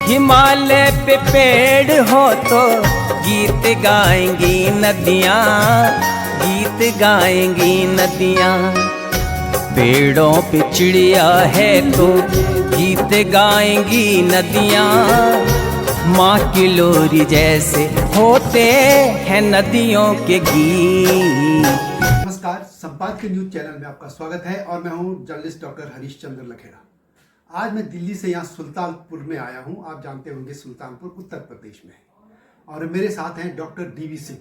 हिमालय पे पेड़ हो तो गीत गाएंगी नदियाँ, गीत गाएंगी नदियाँ। पेड़ों पे चिड़िया है तो गीत गाएंगी नदियाँ। माँ की लोरी जैसे होते हैं नदियों के गीत। नमस्कार, संपाद के न्यूज चैनल में आपका स्वागत है और मैं हूं जर्नलिस्ट डॉक्टर हरीश चंद्र लखेड़ा। आज मैं दिल्ली से यहाँ सुल्तानपुर में आया हूं। आप जानते होंगे सुल्तानपुर उत्तर प्रदेश में है और मेरे साथ हैं डॉक्टर डीवी सिंह,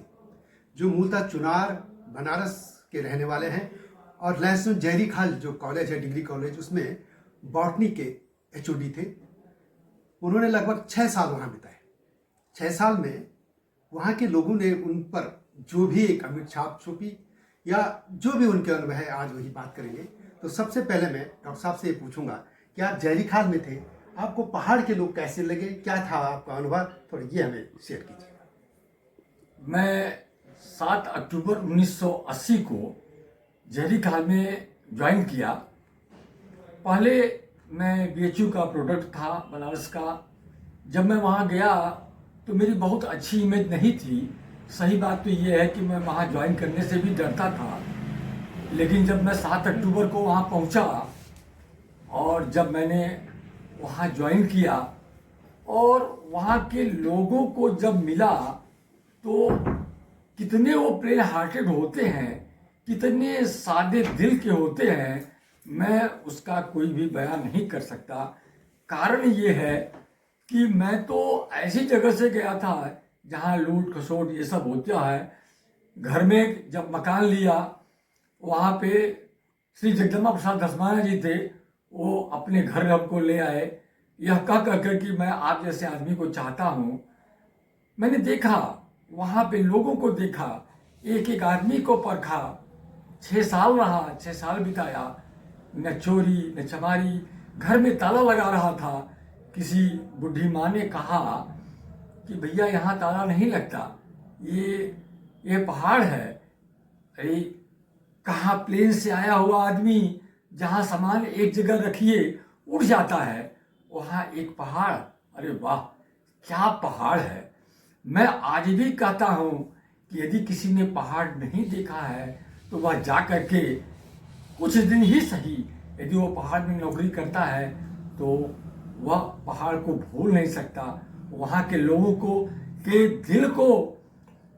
जो मूलतः चुनार बनारस के रहने वाले हैं और लहसुन जहरी खाल जो कॉलेज है, डिग्री कॉलेज, उसमें बॉटनी के एचओडी थे। उन्होंने लगभग 6 साल वहाँ बिताए। 6 साल में वहाँ के लोगों ने उन पर जो भी एक अमिट छाप छोपी या जो भी उनके अनुभव है, आज वही बात करेंगे। तो सबसे पहले मैं डॉक्टर साहब से ये पूछूंगा कि आप जहरी खाल में थे, आपको पहाड़ के लोग कैसे लगे, क्या था आपका अनुभव, थोड़ा ये हमें शेयर कीजिए। मैं 7 अक्टूबर 1980 को जहरी खाल में ज्वाइन किया। पहले मैं बीएचयू का प्रोडक्ट था बनारस का। जब मैं वहाँ गया तो मेरी बहुत अच्छी इमेज नहीं थी। सही बात तो ये है कि मैं वहाँ ज्वाइन करने से भी डरता था, लेकिन जब मैं 7 अक्टूबर को वहाँ पहुँचा और जब मैंने वहाँ ज्वाइन किया और वहाँ के लोगों को जब मिला तो कितने वो प्लेन हार्टेड होते हैं, कितने सादे दिल के होते हैं, मैं उसका कोई भी बयान नहीं कर सकता। कारण ये है कि मैं तो ऐसी जगह से गया था जहाँ लूट खसोट ये सब होता है। घर में जब मकान लिया, वहाँ पे श्री जगदम्बा प्रसाद धस्माना जी थे, वो अपने घर हमको ले आए, यह कह कर कि मैं आप जैसे आदमी को चाहता हूँ। मैंने देखा, वहाँ पे लोगों को देखा, एक एक आदमी को परखा। 6 साल रहा, 6 साल बिताया, न चोरी न चमारी। घर में ताला लगा रहा था। किसी बुढ़ी माँ ने कहा कि भैया यहाँ ताला नहीं लगता, ये पहाड़ है। अरे कहाँ प्लेन से आया हुआ आदमी जहाँ सामान एक जगह रखिए उड़ जाता है, वहाँ एक पहाड़। अरे वाह, क्या पहाड़ है। मैं आज भी कहता हूँ कि यदि किसी ने पहाड़ नहीं देखा है तो वह जा कर के कुछ दिन ही सही, यदि वो पहाड़ में नौकरी करता है तो वह पहाड़ को भूल नहीं सकता। वहाँ के लोगों को के दिल को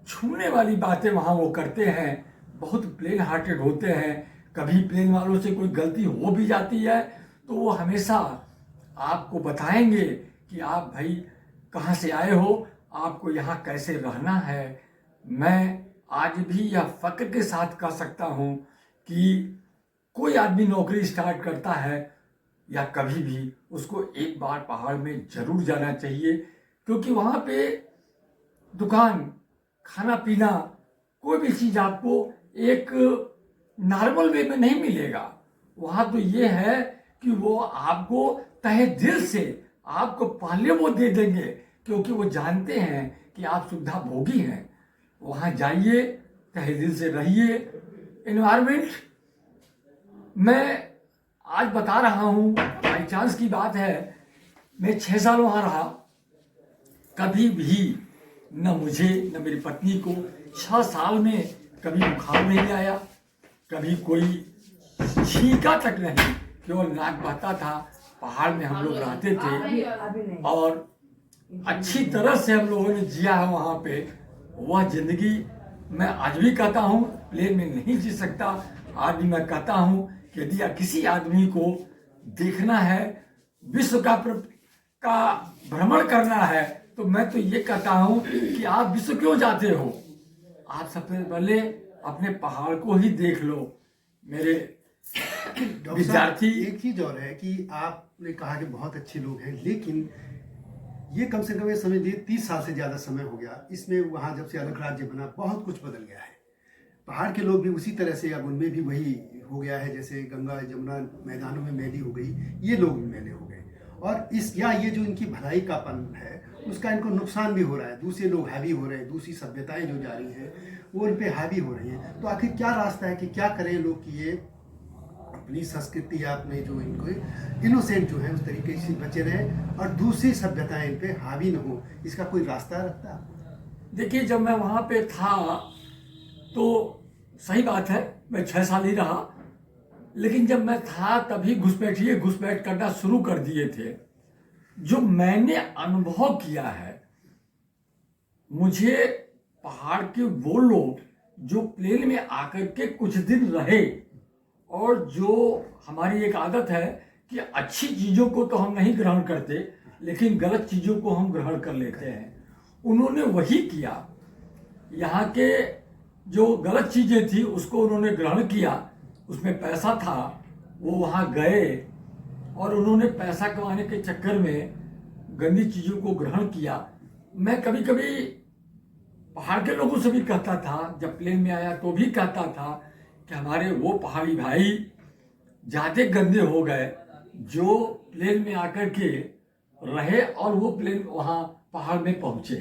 छूने वाली बातें वहाँ वो करते हैं। बहुत प्लेन हार्टेड होते हैं। कभी प्लेन वालों से कोई गलती हो भी जाती है तो वो हमेशा आपको बताएंगे कि आप भाई कहाँ से आए हो, आपको यहाँ कैसे रहना है। मैं आज भी यह फक्र के साथ कह सकता हूँ कि कोई आदमी नौकरी स्टार्ट करता है या कभी भी उसको एक बार पहाड़ में जरूर जाना चाहिए, क्योंकि वहाँ पे दुकान, खाना पीना, कोई भी चीज़ आपको एक नॉर्मल वे में नहीं मिलेगा। वहाँ तो ये है कि वो आपको तहे दिल से आपको पहले वो दे देंगे, क्योंकि वो जानते हैं कि आप सुविधा भोगी हैं। वहाँ जाइए, तहे दिल से रहिए। एनवायरमेंट मैं आज बता रहा हूँ, बाई चांस की बात है, मैं 6 साल वहाँ रहा। कभी भी न मुझे न मेरी पत्नी को 6 साल में कभी बुखार नहीं आया, कभी कोई छींका तक नहीं, केवल नाक बहता था। पहाड़ में हम लोग रहते थे और अच्छी तरह से हम लोगों ने जिया है वहाँ पे। वह जिंदगी मैं आज भी कहता हूँ प्लेन में नहीं जी सकता। आज भी मैं कहता हूँ कि यदि किसी आदमी को देखना है, विश्व का भ्रमण करना है, तो मैं तो ये कहता हूँ कि आप विश्व क्यों जाते हो, आप सबसे पहले अपने पहाड़ को ही देख लो। मेरे विद्यार्थी, एक चीज और है कि आपने कहा कि बहुत अच्छे लोग हैं, लेकिन ये कम से कम ये समझ लीजिए 30 साल से ज़्यादा समय हो गया इसमें। वहाँ जब से अलग राज्य बना, बहुत कुछ बदल गया है। पहाड़ के लोग भी उसी तरह से, अब उनमें भी वही हो गया है जैसे गंगा जमुना मैदानों में मैली हो गई, ये लोग भी मैले हो गए। और ये जो इनकी भलाई का पन है, उसका इनको नुकसान भी हो रहा है। दूसरे लोग हावी हो रहे हैं, दूसरी सभ्यताएं जो जा रही हैं वो इन पे हावी हो रही हैं। तो आखिर क्या रास्ता है कि क्या करें लोग कि ये अपनी संस्कृति या अपने जो इनको इनोसेंट जो है उस तरीके से बचे रहे और दूसरी सभ्यताएं इन पे हावी न हो, इसका कोई रास्ता रखता है? देखिए, जब मैं वहाँ पे था तो सही बात है, मैं 6 साल ही रहा, लेकिन जब मैं था तभी घुसपैठ करना शुरू कर दिए थे। जो मैंने अनुभव किया है, मुझे पहाड़ के वो लोग जो प्लेन में आकर के कुछ दिन रहे, और जो हमारी एक आदत है कि अच्छी चीज़ों को तो हम नहीं ग्रहण करते, लेकिन गलत चीज़ों को हम ग्रहण कर लेते हैं, उन्होंने वही किया। यहाँ के जो गलत चीज़ें थी उसको उन्होंने ग्रहण किया, उसमें पैसा था, वो वहाँ गए और उन्होंने पैसा कमाने के चक्कर में गंदी चीज़ों को ग्रहण किया। मैं कभी कभी पहाड़ के लोगों से भी कहता था, जब प्लेन में आया तो भी कहता था कि हमारे वो पहाड़ी भाई ज़्यादा गंदे हो गए जो प्लेन में आकर के रहे और वो प्लेन वहाँ पहाड़ में पहुँचे।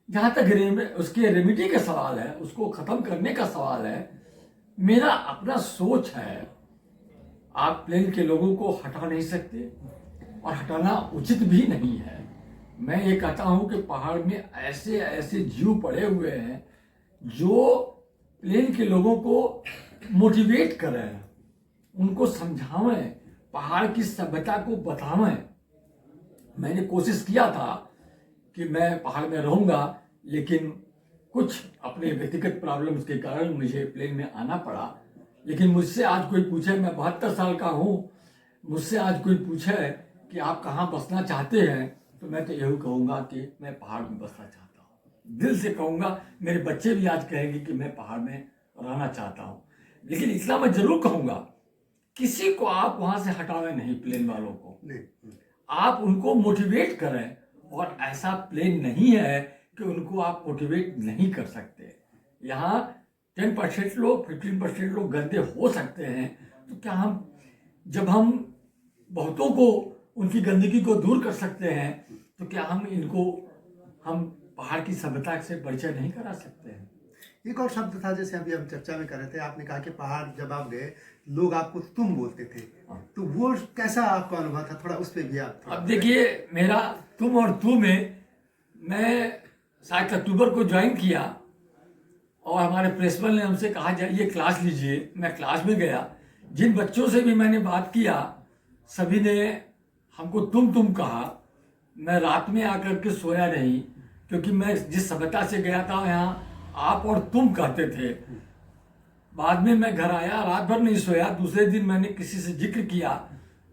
जहाँ तक उसके रेमेडी का सवाल है, उसको ख़त्म करने का सवाल है, मेरा अपना सोच है, आप प्लेन के लोगों को हटा नहीं सकते और हटाना उचित भी नहीं है। मैं ये कहता हूँ कि पहाड़ में ऐसे ऐसे जीव पड़े हुए हैं जो प्लेन के लोगों को मोटिवेट करें, उनको समझावें, पहाड़ की सभ्यता को बतावें। मैंने कोशिश किया था कि मैं पहाड़ में रहूँगा, लेकिन कुछ अपने व्यक्तिगत प्रॉब्लम्स के कारण मुझे प्लेन में आना पड़ा। लेकिन मुझसे आज कोई पूछे, मैं 72 साल का हूँ, मुझसे आज कोई पूछे कि आप कहाँ बसना चाहते हैं, तो मैं तो यही कहूँगा कि मैं पहाड़ में बसना चाहता हूँ। दिल से कहूँगा, मेरे बच्चे भी आज कहेंगे कि मैं पहाड़ में रहना चाहता हूँ। लेकिन इतना मैं जरूर कहूँगा, किसी को आप वहाँ से हटावें नहीं, प्लेन वालों को आप उनको मोटिवेट करें, और ऐसा प्लेन नहीं है कि उनको आप मोटिवेट नहीं कर सकते। यहाँ 10% लोग, 15% लोग गंदे हो सकते हैं, तो क्या जब हम बहुतों को उनकी गंदगी को दूर कर सकते हैं, तो क्या हम पहाड़ की सभ्यता से परिचय नहीं करा सकते हैं? एक और शब्द था, जैसे अभी हम चर्चा में कर रहे थे, आपने कहा कि पहाड़ जब आप गए लोग आपको तुम बोलते थे, तो वो कैसा आपका अनुभव था? थोड़ा उस पर भी आप अब देखिए, मेरा तुम और तू में मैं 7 अक्टूबर को ज्वाइन किया और हमारे प्रिंसिपल ने हमसे कहा जाइए क्लास लीजिए। मैं क्लास में गया, जिन बच्चों से भी मैंने बात किया सभी ने हमको तुम कहा। मैं रात में आकर के सोया नहीं, क्योंकि मैं जिस सभ्यता से गया था यहाँ आप और तुम कहते थे। बाद में मैं घर आया, रात भर नहीं सोया, दूसरे दिन मैंने किसी से जिक्र किया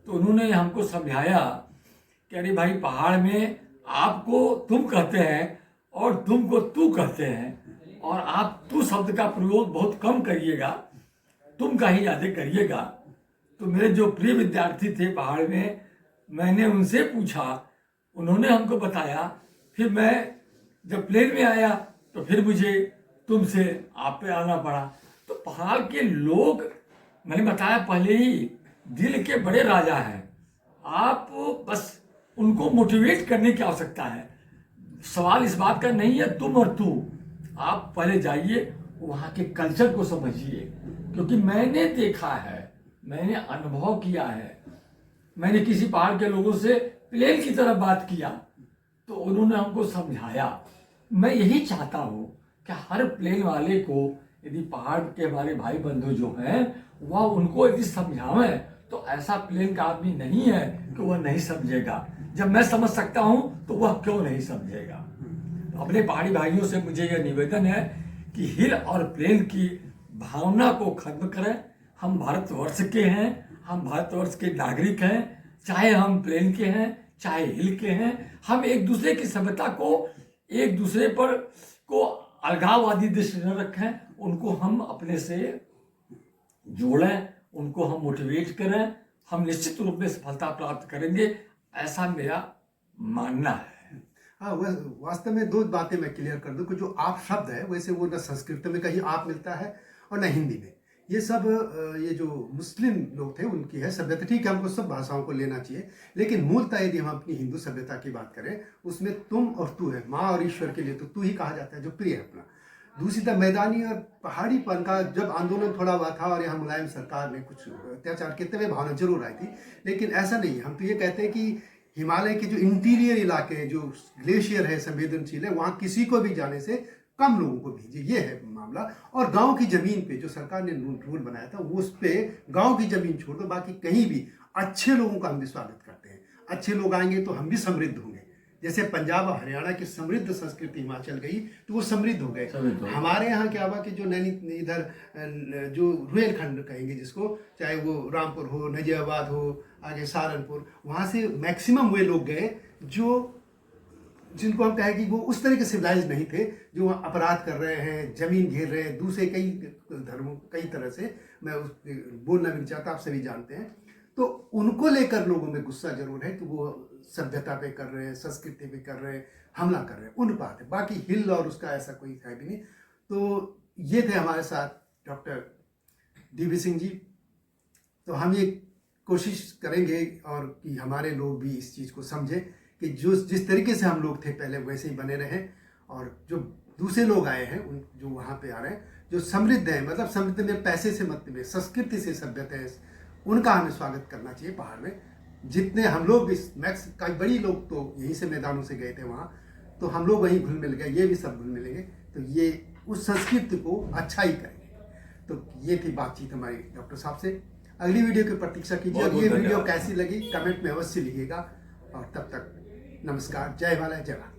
तो उन्होंने हमको समझाया कि अरे भाई, पहाड़ में आपको तुम कहते हैं और तुम को तू कहते हैं, और आप तू शब्द का प्रयोग बहुत कम करिएगा, तुम का ही ज़्यादा करिएगा। तो मेरे जो प्रिय विद्यार्थी थे पहाड़ में, मैंने उनसे पूछा, उन्होंने हमको बताया। फिर मैं जब प्लेन में आया तो फिर मुझे तुमसे आप पे आना पड़ा। तो पहाड़ के लोग, मैंने बताया पहले ही, दिल के बड़े राजा हैं। आप बस उनको मोटिवेट करने की आवश्यकता है। सवाल इस बात का नहीं है तुम और तू, आप पहले जाइए वहाँ के कल्चर को समझिए, क्योंकि मैंने देखा है, मैंने अनुभव किया है। मैंने किसी पहाड़ के लोगों से प्लेन की तरह बात किया तो उन्होंने हमको समझाया। मैं यही चाहता हूँ कि हर प्लेन वाले को, यदि पहाड़ के हमारे भाई बंधु जो हैं, वह उनको यदि समझावें, तो ऐसा प्लेन का आदमी नहीं है कि वह नहीं समझेगा। जब मैं समझ सकता हूँ तो वह क्यों नहीं समझेगा। अपने पहाड़ी भाइयों से मुझे यह निवेदन है कि हिल और प्लेन की भावना को खत्म करें। हम भारतवर्ष के हैं, हम भारतवर्ष के नागरिक हैं, चाहे हम प्लेन के हैं चाहे हिल के हैं। हम एक दूसरे की सभ्यता को, एक दूसरे पर को अलगाववादी दृष्टि न रखें, उनको हम अपने से जोड़ें, उनको हम मोटिवेट करें। हम निश्चित रूप में सफलता प्राप्त करेंगे, ऐसा मेरा मानना है। हाँ, वास्तव में दो बातें मैं क्लियर कर दूं कि जो आप शब्द है, वैसे वो न संस्कृत में कहीं आप मिलता है और न हिंदी में। ये सब ये जो मुस्लिम लोग थे उनकी है सभ्यता। ठीक है, हमको सब भाषाओं को लेना चाहिए, लेकिन मूलतः यदि हम अपनी हिंदू सभ्यता की बात करें, उसमें तुम और तू है। माँ और ईश्वर के लिए तो तू ही कहा जाता है, जो प्रिय है अपना। दूसरी तरफ मैदानी और पहाड़ीपन का जब आंदोलन थोड़ा हुआ था और यहाँ मुलायम सरकार ने कुछ अत्याचार कितने हुए भावना जरूर आई थी, लेकिन ऐसा नहीं है। हम तो ये कहते हैं कि हिमालय के जो इंटीरियर इलाके हैं, जो ग्लेशियर है, संवेदनशील है, वहाँ किसी को भी जाने से कम लोगों को भेजिए, ये है मामला। और गांव की जमीन पे जो सरकार ने रूल बनाया था वो उस पे गांव की जमीन छोड़ दो, बाकी कहीं भी अच्छे लोगों का हम भी स्वागत करते हैं। अच्छे लोग आएंगे तो हम भी समृद्ध होंगे। जैसे पंजाब और हरियाणा की समृद्ध संस्कृति हिमाचल गई तो वो समृद्ध हो गए। हमारे यहाँ क्या हुआ कि जो इधर जो रुहेलखंड कहेंगे जिसको, चाहे वो रामपुर हो, नजीबाबाद हो, आगे सहारनपुर, वहाँ से मैक्सिमम वे लोग गए जो जिनको हम कहें कि वो उस तरह के सिविलाइज नहीं थे, जो वहाँ अपराध कर रहे हैं, जमीन घेर रहे हैं, दूसरे कई धर्मों कई तरह से, मैं बोलना भी नहीं चाहता, आप सभी जानते हैं। तो उनको लेकर लोगों में गुस्सा जरूर है कि वो सभ्यता पे कर रहे हैं, संस्कृति पे कर रहे हैं, हमला कर रहे हैं, उन बात है। बाकी हिल और उसका ऐसा कोई है भी नहीं। तो ये थे हमारे साथ डॉक्टर DV सिंह जी। तो हम ये कोशिश करेंगे और कि हमारे लोग भी इस चीज़ को समझें कि जो जिस तरीके से हम लोग थे पहले वैसे ही बने रहें, और जो दूसरे लोग आए हैं उन जो वहाँ पे आ रहे हैं, जो समृद्ध हैं, मतलब समृद्ध में पैसे से मत में, संस्कृति से सभ्यता है, उनका हमें स्वागत करना चाहिए पहाड़ में। जितने हम लोग भी मैक्स कई बड़ी लोग तो यहीं से मैदानों से गए थे वहाँ, तो हम लोग वहीं घुल मिल गए, ये भी सब घुल मिलेंगे, तो ये उस संस्कृति को अच्छा ही करेंगे। तो ये थी बातचीत हमारी डॉक्टर साहब से। अगली वीडियो की प्रतीक्षा कीजिए और ये वीडियो कैसी लगी कमेंट में अवश्य लिखिएगा। और तब तक नमस्कार, जय हिमालय, जय भारत।